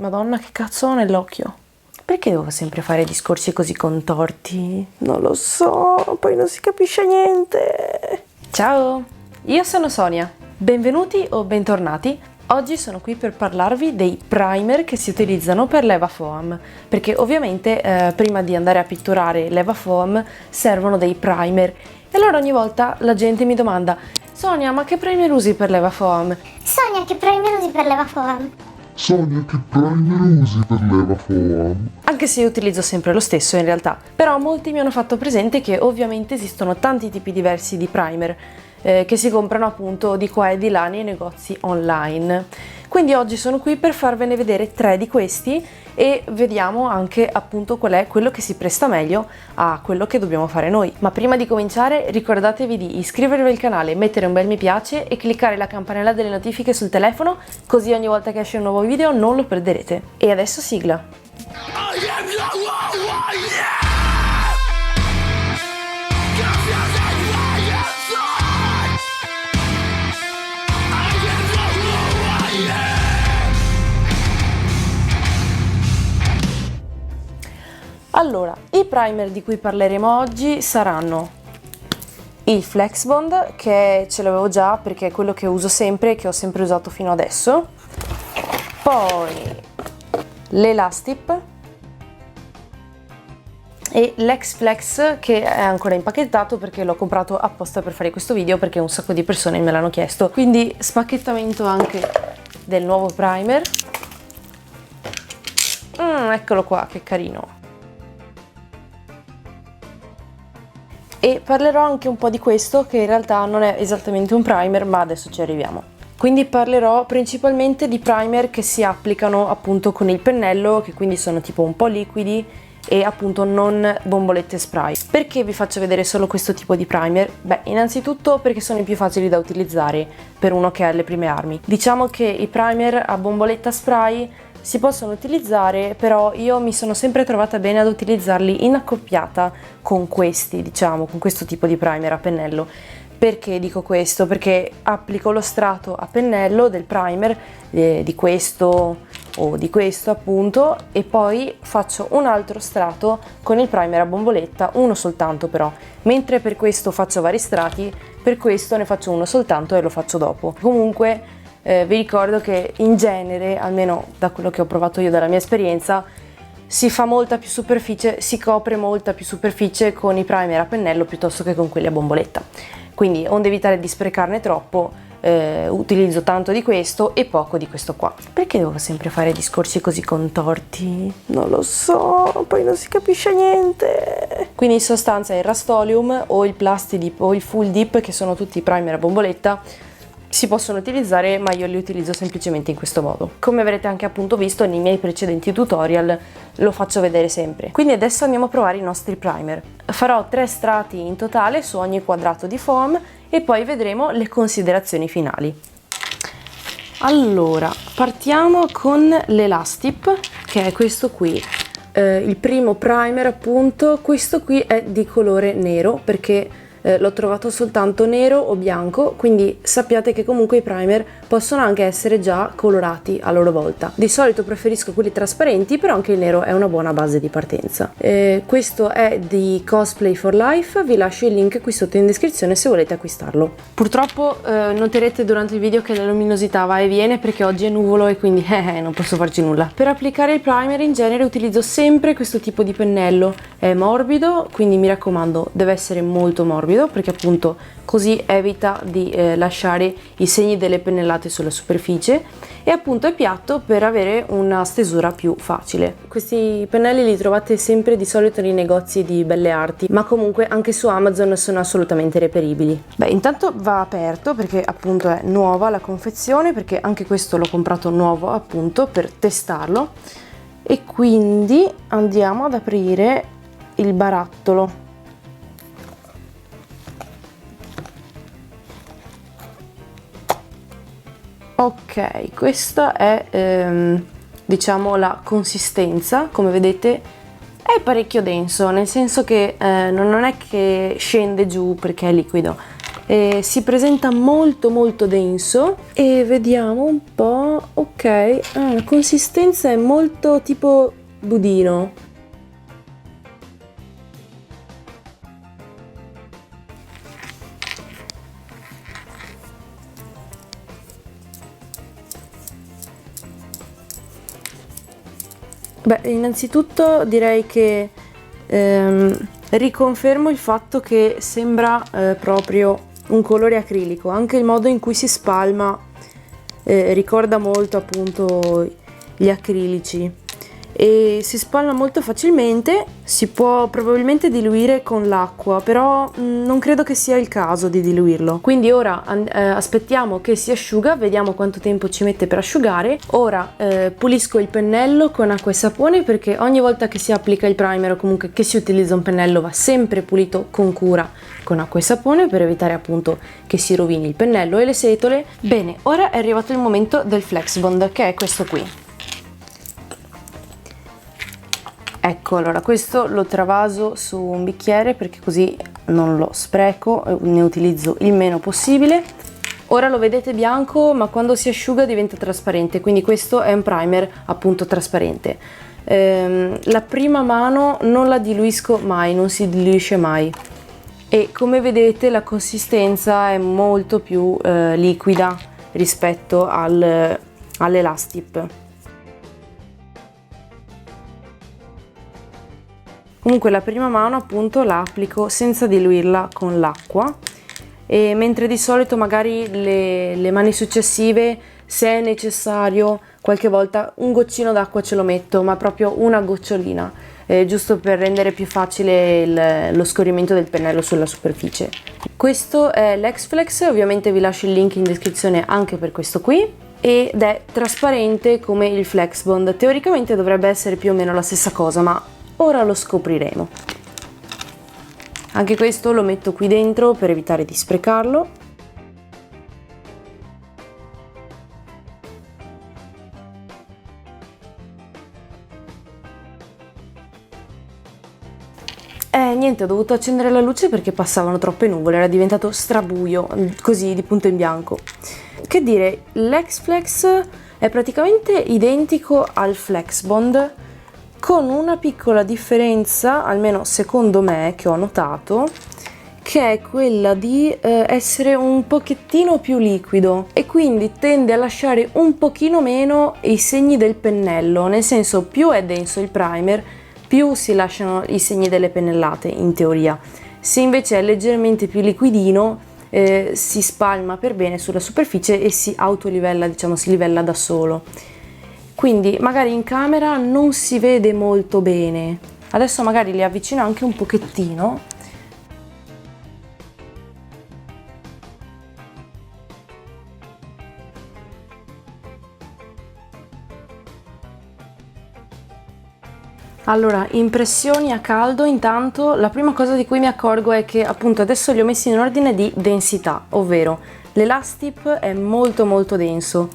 Madonna, che cazzo ho nell'occhio? Perché devo sempre fare discorsi così contorti? Non lo so, poi non si capisce niente. Ciao, io sono Sonia. Benvenuti o bentornati. Oggi sono qui per parlarvi dei primer che si utilizzano per l'Eva Foam, perché ovviamente prima di andare a pitturare l'Eva Foam servono dei primer. E allora ogni volta la gente mi domanda: Sonia, ma che primer usi per l'Eva Foam? Sonia, che primer usi per l'Eva Foam? Sonia, che primer usi per l'Eva Foam? Anche se io utilizzo sempre lo stesso in realtà, però molti mi hanno fatto presente che ovviamente esistono tanti tipi diversi di primer che si comprano appunto di qua e di là nei negozi online. Quindi oggi sono qui per farvene vedere 3 di questi e vediamo anche appunto qual è quello che si presta meglio a quello che dobbiamo fare noi. Ma prima di cominciare ricordatevi di iscrivervi al canale, mettere un bel mi piace e cliccare la campanella delle notifiche sul telefono, così ogni volta che esce un nuovo video non lo perderete. E adesso sigla! Allora, i primer di cui parleremo oggi saranno il Flex Bond, che ce l'avevo già perché è quello che uso sempre e che ho sempre usato fino adesso, poi l'Elastip e l'X Flex, che è ancora impacchettato perché l'ho comprato apposta per fare questo video perché un sacco di persone me l'hanno chiesto. Quindi spacchettamento anche del nuovo primer. Eccolo qua, che carino. E parlerò anche un po' di questo, che in realtà non è esattamente un primer, ma adesso ci arriviamo. Quindi parlerò principalmente di primer che si applicano appunto con il pennello, che quindi sono tipo un po' liquidi e appunto non bombolette spray. Perché vi faccio vedere solo questo tipo di primer? Beh, innanzitutto perché sono i più facili da utilizzare per uno che ha le prime armi. Diciamo che i primer a bomboletta spray si possono utilizzare, però io mi sono sempre trovata bene ad utilizzarli in accoppiata con questi, diciamo, con questo tipo di primer a pennello. Perché dico questo? Perché applico lo strato a pennello del primer, di questo o di questo appunto, e poi faccio un altro strato con il primer a bomboletta, uno soltanto però. Mentre per questo faccio vari strati, per questo ne faccio uno soltanto e lo faccio dopo. Comunque vi ricordo che in genere, almeno da quello che ho provato io dalla mia esperienza, si fa molta più superficie, si copre molta più superficie con i primer a pennello piuttosto che con quelli a bomboletta. Quindi, onde evitare di sprecarne troppo, utilizzo tanto di questo e poco di questo qua. Perché devo sempre fare discorsi così contorti? Non lo so, poi non si capisce niente. Quindi in sostanza il Rust-Oleum o il Plasti-Dip o il Full Dip, che sono tutti primer a bomboletta, si possono utilizzare, ma io li utilizzo semplicemente in questo modo. Come avrete anche appunto visto nei miei precedenti tutorial, lo faccio vedere sempre. Quindi adesso andiamo a provare i nostri primer. Farò 3 strati in totale su ogni quadrato di foam e poi vedremo le considerazioni finali. Allora, partiamo con l'Elastip, che è questo qui. Il primo primer appunto, questo qui è di colore nero perché l'ho trovato soltanto nero o bianco, quindi sappiate che comunque i primer possono anche essere già colorati a loro volta. Di solito preferisco quelli trasparenti, però anche il nero è una buona base di partenza. Questo è di Cosplay for Life, vi lascio il link qui sotto in descrizione se volete acquistarlo. Purtroppo noterete durante il video che la luminosità va e viene perché oggi è nuvolo e quindi non posso farci nulla. Per applicare il primer in genere utilizzo sempre questo tipo di pennello, è morbido, quindi mi raccomando deve essere molto morbido, perché appunto così evita di lasciare i segni delle pennellate sulla superficie, e appunto è piatto per avere una stesura più facile. Questi pennelli li trovate sempre di solito nei negozi di belle arti, ma comunque anche su Amazon sono assolutamente reperibili. Beh, intanto va aperto perché appunto è nuova la confezione, perché anche questo l'ho comprato nuovo appunto per testarlo, e quindi andiamo ad aprire il barattolo. Ok, questa è diciamo la consistenza. Come vedete è parecchio denso, nel senso che non è che scende giù perché è liquido, si presenta molto molto denso e vediamo un po', ok, la consistenza è molto tipo budino. Beh, innanzitutto direi che riconfermo il fatto che sembra proprio un colore acrilico, anche il modo in cui si spalma ricorda molto appunto gli acrilici e si spalma molto facilmente. Si può probabilmente diluire con l'acqua, però non credo che sia il caso di diluirlo. Quindi ora aspettiamo che si asciuga, vediamo quanto tempo ci mette per asciugare. Ora pulisco il pennello con acqua e sapone, perché ogni volta che si applica il primer o comunque che si utilizza un pennello va sempre pulito con cura con acqua e sapone, per evitare appunto che si rovini il pennello e le setole. Bene, ora è arrivato il momento del Flex Bond, che è questo qui. Ecco, allora questo lo travaso su un bicchiere perché così non lo spreco, ne utilizzo il meno possibile. Ora lo vedete bianco, ma quando si asciuga diventa trasparente, quindi questo è un primer appunto trasparente. La prima mano non la diluisco mai, non si diluisce mai, e come vedete la consistenza è molto più liquida rispetto all'Elastip. Comunque la prima mano appunto la applico senza diluirla con l'acqua, e mentre di solito magari le mani successive, se è necessario, qualche volta un goccino d'acqua ce lo metto, ma proprio una gocciolina, giusto per rendere più facile lo scorrimento del pennello sulla superficie. Questo è l'X-Flex, ovviamente vi lascio il link in descrizione anche per questo qui, ed è trasparente come il Flex Bond. Teoricamente dovrebbe essere più o meno la stessa cosa, ma ora lo scopriremo. Anche questo lo metto qui dentro per evitare di sprecarlo. Niente, ho dovuto accendere la luce perché passavano troppe nuvole, era diventato strabuio, così di punto in bianco. Che dire, l'X-Flex è praticamente identico al Flex Bond, con una piccola differenza, almeno secondo me, che ho notato, che è quella di essere un pochettino più liquido e quindi tende a lasciare un pochino meno i segni del pennello, nel senso, più è denso il primer, più si lasciano i segni delle pennellate in teoria. Se invece è leggermente più liquidino, si spalma per bene sulla superficie e si autolivella, diciamo, si livella da solo. Quindi magari in camera non si vede molto bene. Adesso magari li avvicino anche un pochettino. Allora, impressioni a caldo. Intanto la prima cosa di cui mi accorgo è che appunto adesso li ho messi in ordine di densità, ovvero l'Elastip è molto molto denso,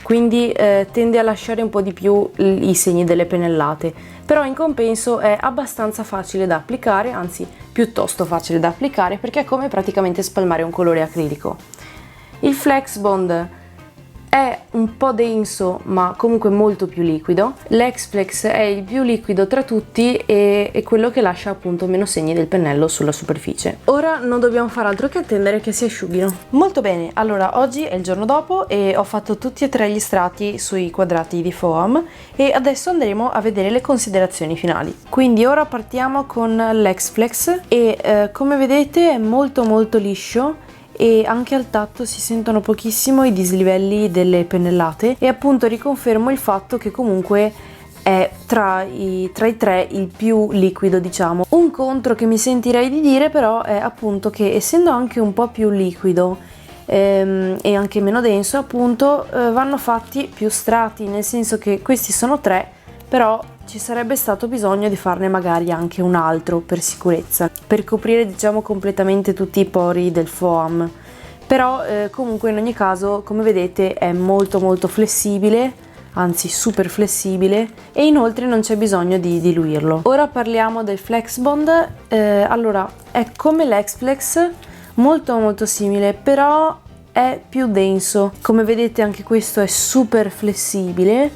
quindi tende a lasciare un po' di più i segni delle pennellate, però in compenso è abbastanza facile da applicare, anzi piuttosto facile da applicare, perché è come praticamente spalmare un colore acrilico. Il Flex Bond è un po' denso ma comunque molto più liquido. L'X-Flex è il più liquido tra tutti e è quello che lascia appunto meno segni del pennello sulla superficie. Ora non dobbiamo fare altro che attendere che si asciughino. Molto bene, allora oggi è il giorno dopo e ho fatto tutti e tre gli strati sui quadrati di foam e adesso andremo a vedere le considerazioni finali. Quindi ora partiamo con l'X-Flex e come vedete è molto molto liscio e anche al tatto si sentono pochissimo i dislivelli delle pennellate, e appunto riconfermo il fatto che comunque è tra i tre il più liquido, diciamo. Un contro che mi sentirei di dire però è appunto che essendo anche un po' più liquido e anche meno denso, appunto vanno fatti più strati, nel senso che questi sono 3, però ci sarebbe stato bisogno di farne magari anche un altro per sicurezza, per coprire diciamo completamente tutti i pori del foam. Però comunque in ogni caso, come vedete, è molto molto flessibile, anzi super flessibile, e inoltre non c'è bisogno di diluirlo. Ora parliamo del Flex Bond. Allora è come l'X-Flex, molto molto simile, però è più denso. Come vedete anche questo è super flessibile,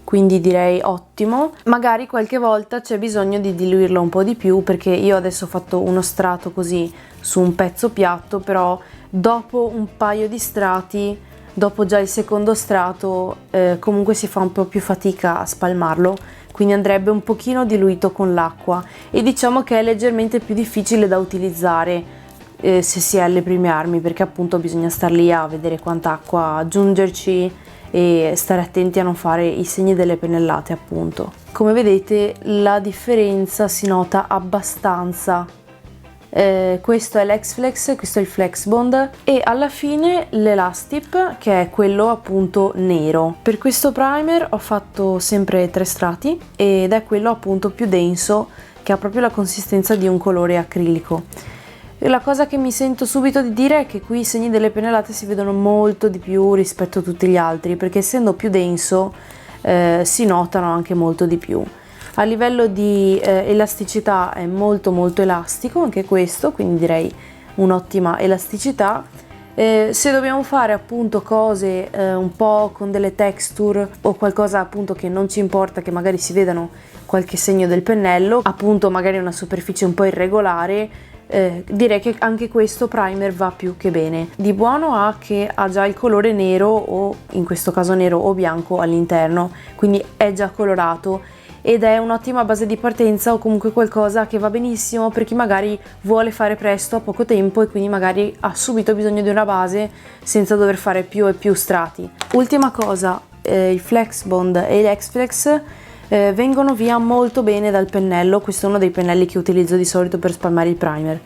quindi direi ottimo. Magari qualche volta c'è bisogno di diluirlo un po' di più, perché io adesso ho fatto uno strato così su un pezzo piatto, però dopo un paio di strati, dopo già il secondo strato, comunque si fa un po' più fatica a spalmarlo, quindi andrebbe un pochino diluito con l'acqua, e diciamo che è leggermente più difficile da utilizzare se si è alle prime armi, perché appunto bisogna star lì a vedere quanta acqua aggiungerci e stare attenti a non fare i segni delle pennellate. Appunto, come vedete la differenza si nota abbastanza. Questo è l'X-Flex, questo è il Flexbond, e alla fine l'Elastip, che è quello appunto nero. Per questo primer ho fatto sempre 3 strati ed è quello appunto più denso, che ha proprio la consistenza di un colore acrilico. E la cosa che mi sento subito di dire è che qui i segni delle pennellate si vedono molto di più rispetto a tutti gli altri, perché essendo più denso si notano anche molto di più. A livello di elasticità è molto molto elastico anche questo, quindi direi un'ottima elasticità. Se dobbiamo fare appunto cose un po' con delle texture o qualcosa appunto che non ci importa che magari si vedano qualche segno del pennello, appunto magari una superficie un po' irregolare, direi che anche questo primer va più che bene. Di buono ha che ha già il colore nero, o in questo caso nero o bianco all'interno, quindi è già colorato ed è un'ottima base di partenza, o comunque qualcosa che va benissimo per chi magari vuole fare presto, a poco tempo, e quindi magari ha subito bisogno di una base senza dover fare più e più strati. Ultima cosa, il Flexbond e l'X-Flex vengono via molto bene dal pennello. Questo è uno dei pennelli che utilizzo di solito per spalmare il primer.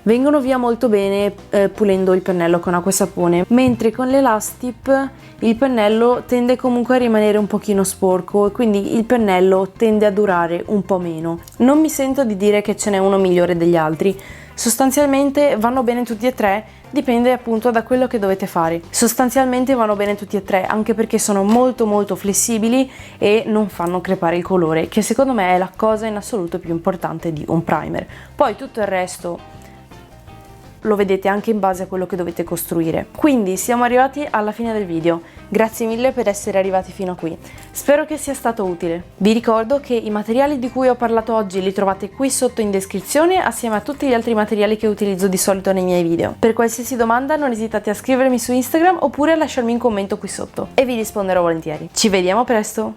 Vengono via molto bene pulendo il pennello con acqua e sapone, mentre con l'Elastip il pennello tende comunque a rimanere un pochino sporco e quindi il pennello tende a durare un po' meno. Non mi sento di dire che ce n'è uno migliore degli altri, sostanzialmente vanno bene tutti e tre, dipende appunto da quello che dovete fare. Sostanzialmente vanno bene tutti e tre, anche perché sono molto molto flessibili e non fanno crepare il colore, che secondo me è la cosa in assoluto più importante di un primer. Poi tutto il resto lo vedete anche in base a quello che dovete costruire. Quindi siamo arrivati alla fine del video. Grazie mille per essere arrivati fino a qui. Spero che sia stato utile. Vi ricordo che i materiali di cui ho parlato oggi li trovate qui sotto in descrizione, assieme a tutti gli altri materiali che utilizzo di solito nei miei video. Per qualsiasi domanda non esitate a scrivermi su Instagram oppure a lasciarmi un commento qui sotto e vi risponderò volentieri. Ci vediamo presto!